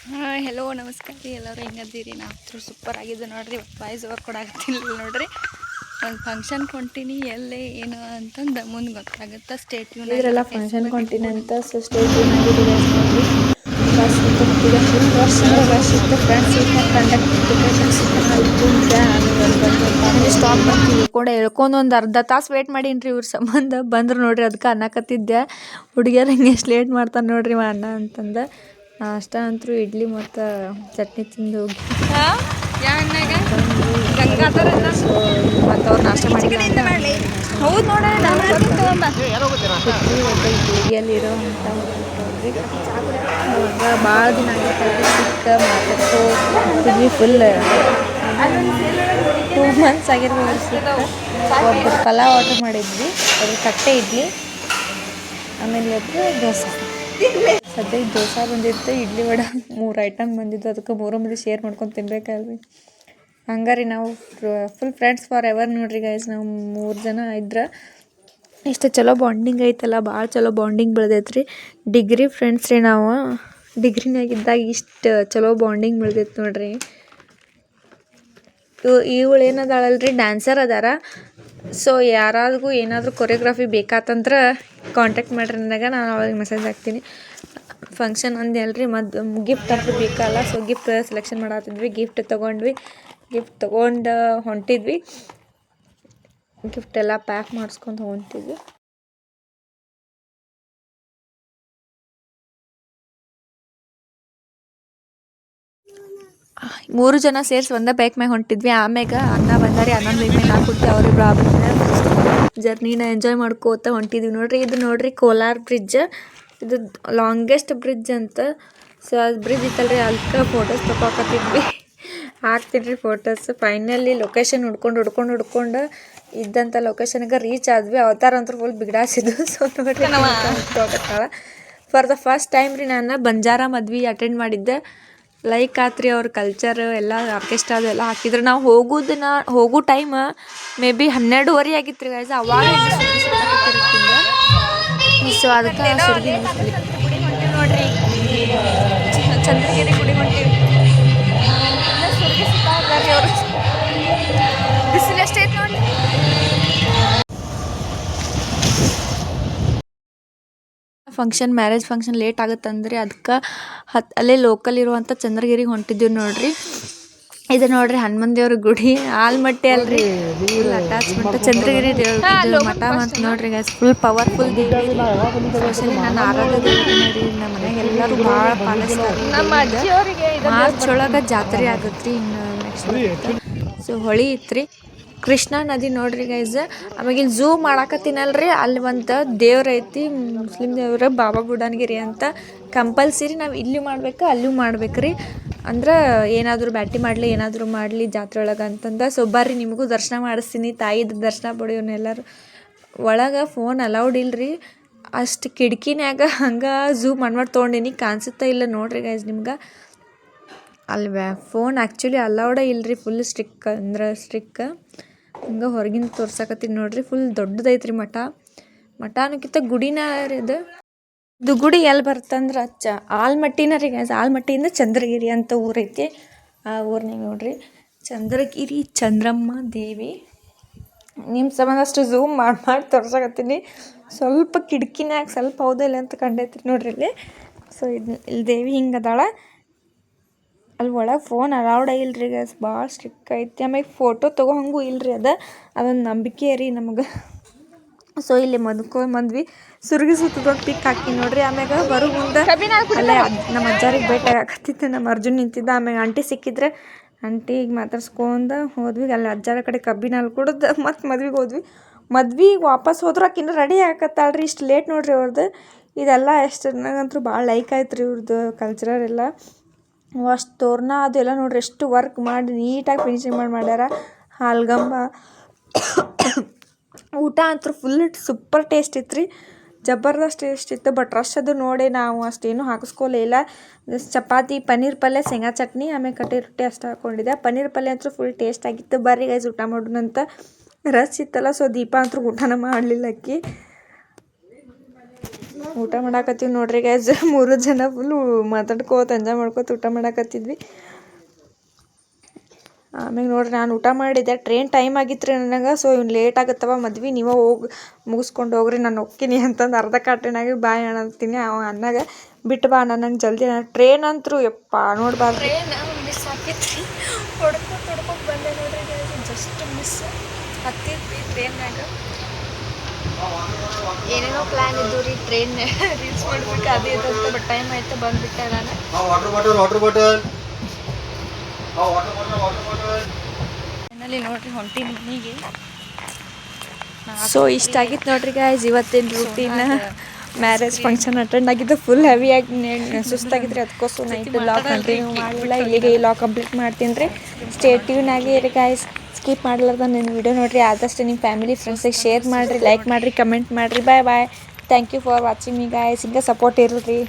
ಹಾಂ ಹೆಲೋ ನಮಸ್ಕಾರ ರೀ ಎಲ್ಲರೂ ಹೆಂಗದ್ದೀರಿ ನಾವು ಸೂಪರ್ ಆಗಿದೆ ನೋಡ್ರಿ ವಾಯ್ಸ್ ಓವರ್ ಕೊಡಾಕತ್ತಿಲ್ಲ ನೋಡ್ರಿ ಒಂದು ಫಂಕ್ಷನ್ ಹೊಂಟೀನಿ ಎಲ್ಲೇ ಏನು ಅಂತಂದು ಮುಂದೆ ಗೊತ್ತಾಗುತ್ತೆ ಸ್ಟೇಟ್ ಇದರೆಲ್ಲ ಫಂಕ್ಷನ್ ಹೊಂಟೀನಿ ಅಂತ ಸೊ ಸ್ಟೇಟ್ ಆಗಿದ್ದೀವಿ ನೋಡ್ರಿ ಬಸ್ ಇತ್ತು ಫುಲ್ ರಶ್ ಅಂದ್ರೆ ರಶ್ ಇತ್ತು ಫ್ರೆಂಡ್ಸ್ ಸೀಟ್ನಾಗ ಕಂಡಕ್ಟರ್ ಟಿಕೆಟ್ ಕುಂತೆ ಆಮೇಲೆ ಸ್ಟಾಪ್ ಬಂತು ಹೇಳ್ಕೊಂಡು ಒಂದು ಅರ್ಧ ತಾಸು ವೇಟ್ ಮಾಡೀನಿ ರೀ ಇವ್ರ ಸಂಬಂಧ ಬಂದ್ರು ನೋಡ್ರಿ ಅದಕ್ಕೆ ಅನ್ನಕತ್ತಿದ್ದೆ ಹುಡುಗಿಯರು ಹಿಂಗೆ ಎಷ್ಟು ಲೇಟ್ ಮಾಡ್ತಾನೆ ನೋಡ್ರಿ ಅಣ್ಣ ಅಂತಂದು ನಾಷ್ಟ ಅಂತೂ ಇಡ್ಲಿ ಮತ್ತು ಚಟ್ನಿ ತಿಂದು ಹೋಗಿ ಸೊ ಮತ್ತು ಅವ್ರು ನಾಷ್ಟ ಮಾಡಿಲ್ಲ ಹೌದು ನೋಡ್ರಿ ಹುಡುಗಿಯಲ್ಲಿರೋ ಅಂತ ಅವಾಗ ಭಾಳ ದಿನ ಆಗಿತ್ತು ಸಿಕ್ಕ ಮಾತಾಡ್ತಿದ್ವಿ ಫುಲ್ 2 months ಆಗಿರ್ಬೋದು ಸಿಕ್ಕ ಒಬ್ಬರು ಪಲಾವ್ ಆರ್ಡ್ರ್ ಮಾಡಿದ್ವಿ ಅದ್ರ ತಟ್ಟೆ ಇಡ್ಲಿ ಆಮೇಲೆ ಒಬ್ಬರು ದೋಸೆ ಸದ್ಯಕ್ಕೆ ದೋಸೆ ಬಂದಿತ್ತು ಇಡ್ಲಿ ವಡೆ 3 ಐಟಮ್ ಬಂದಿದ್ದು ಅದಕ್ಕೆ 3 ಮಂದಿ ಶೇರ್ ಮಾಡ್ಕೊಂಡು ತಿನ್ಬೇಕಲ್ರಿ ಹಂಗಾರಿ ನಾವು ಫುಲ್ ಫ್ರೆಂಡ್ಸ್ ಫಾರ್ ಎವರ್ ನೋಡ್ರಿ ಗೈಸ್ ನಾವು 3 ಜನ ಇದ್ರೆ ಇಷ್ಟು ಚಲೋ ಬಾಂಡಿಂಗ್ ಐತಲ್ಲ ಭಾಳ ಚಲೋ ಬಾಂಡಿಂಗ್ ಬೆಳೆದೈತ್ರಿ ಡಿಗ್ರಿ ಫ್ರೆಂಡ್ಸ್ ರೀ ನಾವು ಡಿಗ್ರಿನಾಗಿದ್ದಾಗ ಇಷ್ಟು ಚಲೋ ಬಾಂಡಿಂಗ್ ಬೆಳೆದೈತೆ ನೋಡ್ರಿ ಇವಳು ಏನದಾಳಲ್ರಿ ಡ್ಯಾನ್ಸರ್ ಅದಾರ ಸೊ ಯಾರಾದ್ರೂ ಏನಾದರೂ ಕೊರಿಯೋಗ್ರಫಿ ಬೇಕಾತಂದ್ರೆ ಕಾಂಟ್ಯಾಕ್ಟ್ ಮಾಡ್ರಿ ನನಗೆ ನಾನು ಅವ್ರಿಗೆ ಮೆಸೇಜ್ ಹಾಕ್ತೀನಿ ಫಂಕ್ಷನ್ ಅಂದೆ ಅಲ್ರಿ ಗಿಫ್ಟ್ ಅಂತ ಬೇಕಲ್ಲ ಸೊ ಗಿಫ್ಟ್ ಸೆಲೆಕ್ಷನ್ ಮಾಡತ್ತಿದ್ವಿ ಗಿಫ್ಟ್ ತೊಗೊಂಡು ಹೊಂಟಿದ್ವಿ ಗಿಫ್ಟ್ ಎಲ್ಲ ಪ್ಯಾಕ್ ಮಾಡಿಸ್ಕೊಂಡು ಹೊಂಟಿದ್ವಿ ಮೂರು ಜನ ಸೇರಿಸಿ ಒಂದೇ ಬೈಕ್ ಮ್ಯಾಗ ಹೊಂಟಿದ್ವಿ ಆಮ್ಯಾಗ ಅಣ್ಣ ಬಂದಾರಿ ಅನ್ನೊಂದು ಬೈಕ್ ಮ್ಯಾಗ ಹಾಕುತ್ತೆ ಅವ್ರಿಬ್ರು ಜರ್ನಿನ ಎಂಜಾಯ್ ಮಾಡ್ಕೋತ ಹೊಂಟಿದ್ವಿ ನೋಡ್ರಿ ಇದು ನೋಡ್ರಿ ಕೋಲಾರ ಬ್ರಿಡ್ಜ್ ಇದು ಲಾಂಗೆಸ್ಟ್ ಬ್ರಿಡ್ಜ್ ಅಂತ ಸೊ ಅದು ಬ್ರಿಡ್ಜ್ ಇತ್ತಲ್ರಿ ಅದಕ್ಕೆ ಫೋಟೋಸ್ ತಗೋಕತ್ತಿದ್ವಿ ಹಾಕ್ತೀನಿ ರೀ ಫೋಟೋಸ್ ಫೈನಲಿ ಲೊಕೇಶನ್ ಹುಡ್ಕೊಂಡು ಇದ್ದಂಥ ಲೊಕೇಶನ್ಗೆ ರೀಚ್ ಆದ್ವಿ ಅವತಾರ ಅಂತೂ ಫುಲ್ ಬಿಗಡಾಸಿದ್ದು ಸೊ ನೋಡ್ರಿ ಫಾರ್ ದ ಫಸ್ಟ್ ಟೈಮ್ ರೀ ನಾನು ಬಂಜಾರ ಮದ್ವೆ ಅಟೆಂಡ್ ಮಾಡಿದ್ದೆ ಲೈಕ್ ಆತ್ರಿ ಅವ್ರ ಕಲ್ಚರ್ ಎಲ್ಲ ಆರ್ಕೆಸ್ಟ್ರಾ ಅದೆಲ್ಲ ಹಾಕಿದ್ರು ನಾವು ಹೋಗೋ ಟೈಮ್ ಮೇ ಬಿ 12:30 ಆಗಿತ್ತು ರೀ ಗೈಸ್ ಅವಾಗ ಸೊ ಅದಕ್ಕೆ ನೋಡ್ರಿ ಚಂದ್ರಗಿರಿ ಗುಡಿ ಹೊಂಟಿವಿ ಅವರು ಬಿಸಿಲು ಎಷ್ಟೈತೆ ನೋಡಿ ಮ್ಯಾರೇಜ್ ಫಂಕ್ಷನ್ ಲೇಟ್ ಆಗುತ್ತಂದ್ರೆ ಅದಕ್ಕೆ ಅಲ್ಲೇ ಲೋಕಲ್ ಇರುವಂಥ ಚಂದ್ರಗಿರಿಗೆ ಹೊಂಟಿದ್ದೀವಿ ನೋಡ್ರಿ ಇದು ನೋಡ್ರಿ ಹನುಮನ್ ದೇವ್ರ ಗುಡಿ ಆಲ್ಮಟ್ಟಿ ಅಲ್ರಿ ಫುಲ್ ಅಟ್ಯಾಚ್ಮೆಂಟ್ ಚಂದ್ರಗಿರಿ ದೇವ್ರ ಮಠ ಅಂತ ನೋಡ್ರಿ ಗೈಸ್ ಫುಲ್ ಪವರ್ಫುಲ್ ದೇವ್ರಿ ಸ್ಪೆಷಲಿ ನನ್ನ ಆರಾಧ್ಯ ದೇವರನ್ನ ರೀ ನಮ್ಮ ಮನೆಯಾಗ ಎಲ್ಲರೂ ಭಾಳ ಪಾಲಿಸ್ತಾರೆ ಮಾರ್ಚ್ ಒಳಗೆ ಜಾತ್ರೆ ಆಗತ್ರಿ ಇನ್ನು ನೆಕ್ಸ್ಟ್ ಸೊ ಹೊಳಿ ಇತ್ರಿ ಕೃಷ್ಣಾ ನದಿ ನೋಡ್ರಿ ಗೈಸ್ ಆಮೇಲೆ ಇಲ್ಲಿ ಝೂ ಮಾಡಾಕತ್ತೀನಲ್ರಿ ಅಲ್ಲಿ ಒಂದು ದೇವ್ರ ಐತಿ ಮುಸ್ಲಿಂ ದೇವ್ರ ಬಾಬಾ ಬುಡನ್ಗಿರಿ ಅಂತ ಕಂಪಲ್ಸರಿ ನಾವು ಇಲ್ಲಿ ಮಾಡ್ಬೇಕು ಅಲ್ಲೂ ಮಾಡ್ಬೇಕ್ರಿ ಅಂದ್ರೆ ಏನಾದರೂ ಬ್ಯಾಟಿ ಮಾಡಲಿ ಏನಾದರೂ ಮಾಡಲಿ ಜಾತ್ರೆ ಒಳಗೆ ಅಂತಂದ ಸೊ ಬರ್ರಿ ನಿಮಗೂ ದರ್ಶನ ಮಾಡಿಸ್ತೀನಿ ತಾಯಿದ ದರ್ಶನ ಪಡೆಯೋನು ಎಲ್ಲರೂ ಒಳಗೆ ಫೋನ್ ಅಲೌಡ್ ಇಲ್ರಿ ಅಷ್ಟು ಕಿಟಕಿನ್ಯಾಗ ಹಂಗೆ ಝೂಮ್ ಮಾಡಿ ತೊಗೊಂಡಿನಿ ಕಾಣಿಸುತ್ತಾ ಇಲ್ಲ ನೋಡ್ರಿ ಗೈಸ್ ನಿಮ್ಗೆ ಅಲ್ಲಿ ಫೋನ್ ಆ್ಯಕ್ಚುಲಿ ಅಲೌಡೇ ಇಲ್ರಿ ಫುಲ್ ಸ್ಟ್ರಿಕ್ ಹಂಗೆ ಹೊರಗಿನ ತೋರ್ಸಕತ್ತೀನಿ ನೋಡ್ರಿ ಫುಲ್ ದೊಡ್ಡದೈತ್ರಿ ಮಠ ಅನ್ನೋಕ್ಕಿಂತ ಗುಡಿನ ಇದು ಗುಡಿ ಎಲ್ಲಿ ಬರ್ತಂದ್ರೆ ಆಲ್ಮಟ್ಟಿನ ರೀ ಗೈಸ್ ಆಲ್ಮಟ್ಟಿಯಿಂದ ಚಂದ್ರಗಿರಿ ಅಂತ ಊರೈತಿ ಆ ಊರ್ನಾಗ ನೋಡ್ರಿ ಚಂದ್ರಗಿರಿ ಚಂದ್ರಮ್ಮ ದೇವಿ ನಿಮ್ಮ ಸಂಬಂಧ ಅಷ್ಟು ಝೂಮ್ ಮಾಡಿ ತೋರ್ಸಕತ್ತೀನಿ ಸ್ವಲ್ಪ ಕಿಟಕಿನ್ಯಾಗ ಸ್ವಲ್ಪ ಹೌದಿಲ್ಲ ಅಂತ ಕಂಡೈತ್ರಿ ನೋಡ್ರಿ ಇಲ್ಲಿ ಸೊ ಇಲ್ಲಿ ದೇವಿ ಹಿಂಗೆ ಅದಾಳ ಅಲ್ಲಿ ಒಳಗೆ ಫೋನ್ ಅಲೌಡ್ ಇಲ್ರಿ ಗೈಸ್ ಭಾಳ ಸ್ಟ್ರಿಕ್ ಐತಿ ಆಮೇಲೆ ಫೋಟೋ ತೊಗೋ ಹಂಗೂ ಇಲ್ರಿ ಅದೊಂದು ನಂಬಿಕೆ ರೀ ನಮಗೆ ಸೊ ಇಲ್ಲಿ ಬಂದ್ವಿ ಸುರ್ಗಿ ಸುತ್ತದೊಂದು ಪಿಕ್ ಹಾಕಿ ನೋಡ್ರಿ ಆಮ್ಯಾಗ ಬರೋ ಮುಂದೆ ಅಲ್ಲೇ ನಮ್ಮ ಅಜ್ಜಾರಿಗೆ ಭೇಟಿ ಆಗಕತ್ತಿತ್ತು ನಮ್ಮ ಅರ್ಜುನ್ ನಿಂತಿದ್ದ ಆಮ್ಯಾಗ ಆಂಟಿ ಸಿಕ್ಕಿದ್ರೆ ಆಂಟಿಗೆ ಮಾತಾಡ್ಸ್ಕೊಂಡು ಹೋದ್ವಿ ಅಲ್ಲಿ ಅಜ್ಜಾರ ಕಡೆ ಕಬ್ಬಿನ ಹಾಲು ಕುಡಿದು ಮತ್ತು ಮದ್ವೆಗೆ ವಾಪಸ್ ಹೋದ್ರೆ ಆಕಿನ್ನ ರೆಡಿ ಆಗಕತ್ತಾಳ್ರಿ ಇಷ್ಟು ಲೇಟ್ ನೋಡ್ರಿ ಅವ್ರದ್ದು ಇದೆಲ್ಲ ಎಷ್ಟು ನನಗಂತೂ ಭಾಳ ಲೈಕ್ ಆಯ್ತು ರೀ ಇವ್ರದ್ದು ಕಲ್ಚರಲ್ ಎಲ್ಲ ಅಷ್ಟು ತೋರಣ ಅದೆಲ್ಲ ನೋಡ್ರಿ ಎಷ್ಟು ವರ್ಕ್ ಮಾಡಿ ನೀಟಾಗಿ ಫಿನಿಶಿಂಗ್ ಮಾಡ್ಯಾರ ಹಾಲ್ಗಂಬ ಊಟ ಅಂತೂ ಫುಲ್ ಸೂಪರ್ ಟೇಸ್ಟ್ ಇತ್ತು ರೀ ಜಬರ್ದಸ್ತ್ ಟೇಸ್ಟ್ ಇತ್ತು ಬಟ್ ರಶ್ ಅದು ನೋಡಿ ನಾವು ಅಷ್ಟೇನು ಹಾಕಿಸ್ಕೊಲೇ ಇಲ್ಲ ಚಪಾತಿ ಪನ್ನೀರ್ ಪಲ್ಯ ಶೇಂಗಾ ಚಟ್ನಿ ಆಮೇಲೆ ಕಟ್ಟಿ ರೊಟ್ಟಿ ಅಷ್ಟು ಹಾಕ್ಕೊಂಡಿದ್ದೆ ಪನ್ನೀರ್ ಪಲ್ಯ ಅಂತೂ ಫುಲ್ ಟೇಸ್ಟ್ ಆಗಿತ್ತು ಬರ್ರಿ ಗೈಸ್ ಊಟ ಮಾಡೋಣಂತ ರಶ್ ಇತ್ತಲ್ಲ ಸೊ ದೀಪ ಅಂತೂ ಊಟನ ಮಾಡಲಿಲ್ಲ ಅಕ್ಕಿ ಊಟ ಮಾಡಾಕತ್ತೀವಿ ನೋಡ್ರಿ ಗೈಸ್ 3 ಜನ ಫುಲ್ಲು ಮಾತಾಡ್ಕೋತ ಎಂಜಾಯ್ ಮಾಡ್ಕೋತ ಊಟ ಮಾಡಾಕತ್ತಿದ್ವಿ. ಆಮೇಲೆ ನೋಡ್ರಿ ನಾನು ಊಟ ಮಾಡಿದ್ದೆ, ಟ್ರೈನ್ ಟೈಮ್ ಆಗಿತ್ತು ರೀ ನನಗೆ. ಸೊ ಇವ್ನು ಲೇಟ್ ಆಗುತ್ತವ ಮದ್ವೆ, ನೀವು ಹೋಗಿ ಮುಗಿಸ್ಕೊಂಡು ಹೋಗ್ರಿ, ನಾನು ಹೋಗ್ತೀನಿ ಅಂತಂದು ಅರ್ಧ ಕಾಟಿನಾಗೆ ಬಾಯ್ ಅನ್ನತ್ತೀನಿ. ಅವ ಅನ್ನಾಗ ಬಿಟ್ಟು ಬಾ ನನಗೆ ಜಲ್ದಿ. ಟ್ರೈನ್ ಅಂತರೂ ಯಪ್ಪ ನೋಡ್ಬಾರ್ದು, ಟ್ರೈನ್ ಮಿಸ್ ಆಕೈತಿ. ಹೊಡ್ಕೊಂಡು ಬಂದೆ ನೋಡ್ರಿ ಜಸ್ಟ್ ಮಿಸ್ ಹತ್ತಿದ್ವಿ ಟ್ರೈನ್ನಾಗ. ಏನೇನೋ ಪ್ಲ್ಯಾನ್ ಇದ್ದು ರೀ ಟ್ರೈನ್ ರೀಲ್ಸ್ ಮಾಡ್ಬೇಕು ಅದು ಇದಂತ, ಬಟ್ ಟೈಮ್ ಆಯ್ತು ಬಂದುಬಿಟ್ಟೆ ನಾನು. ಫೈನಲಿ ನೋಡ್ರಿ ಹೊಂಟೀನಿ ಮನೆಗೆ. ಸೊ ಇಷ್ಟ ಆಗಿತ್ತು ನೋಡ್ರಿ ಗಾಯ್ಸ್ ಇವತ್ತಿನ ರೂಟೀನ್. ಮ್ಯಾರೇಜ್ ಫಂಕ್ಷನ್ ಅಟೆಂಡ್ ಆಗಿದ್ದು ಫುಲ್ ಹೆವಿಯಾಗಿ ಸುಸ್ತಾಗಿದ್ರಿ, ಅದಕ್ಕೋಸ್ಕರ ನೈಟ್ ಲಾಗ್ ಕಂಟಿನ್ಯೂ ಮಾಡಲಿಲ್ಲ. ಇಲ್ಲಿಗೆ ಈ ಲಾಗ್ ಕಂಪ್ಲೀಟ್ ಮಾಡ್ತೀನಿ ರೀ. ಸ್ಟೇ ಟ್ಯೂನ್ ಆಗಿ ಇರಿ ಗಾಯ್ಸ್, ಸ್ಕಿಪ್ ಮಾಡ್ಲಾರ್ದ ನನ್ನ ವಿಡಿಯೋ ನೋಡಿರಿ. ಆದಷ್ಟು ನಿಮ್ಮ ಫ್ಯಾಮಿಲಿ ಫ್ರೆಂಡ್ಸಿಗೆ ಶೇರ್ ಮಾಡಿರಿ, ಲೈಕ್ ಮಾಡಿರಿ, ಕಮೆಂಟ್ ಮಾಡಿರಿ. Bye bye. Thank you for watching me guys. ಹಿಂಗೆ ಸಪೋರ್ಟ್ ಇರ್ರಿ.